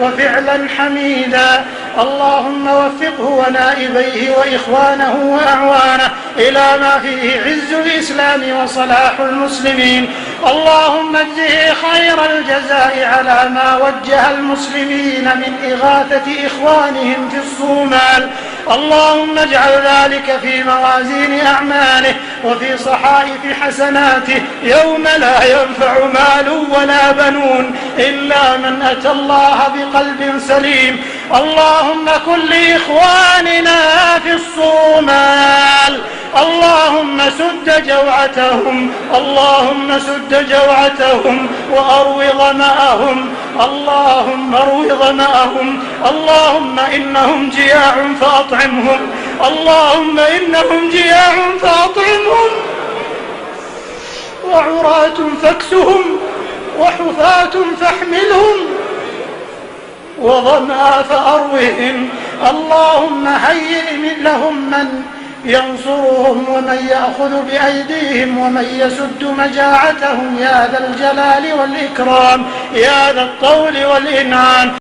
وفعلا حميدا. اللهم وفقه ونائبيه وإخوانه وأعوانه إلى ما فيه عز الإسلام وصلاح المسلمين. اللهم اجزه خير الجزاء على ما وجه المسلمين من إغاثة إخوانهم في الصومال. اللهم اجعل ذلك في موازين أعماله وفي صحائف حسناته يوم لا ينفع مال ولا بنون إلا من أتى الله بقلب سليم. اللهم كن لإخواننا في الصومال، اللهم سد جوعتهم، اللهم سد جوعتهم وأروي ظمأهم، اللهم أروي ظمأهم. اللهم إنهم جياع فأطعمهم، اللهم إنهم جياع فأطعمهم، وعراة فاكسهم، وحفاة فاحملهم، وظمأ فأروهم. اللهم هيئ لهم من ينصرهم ومن يأخذ بأيديهم ومن يسد مجاعتهم يا ذا الجلال والإكرام يا ذا الطول والإنعام.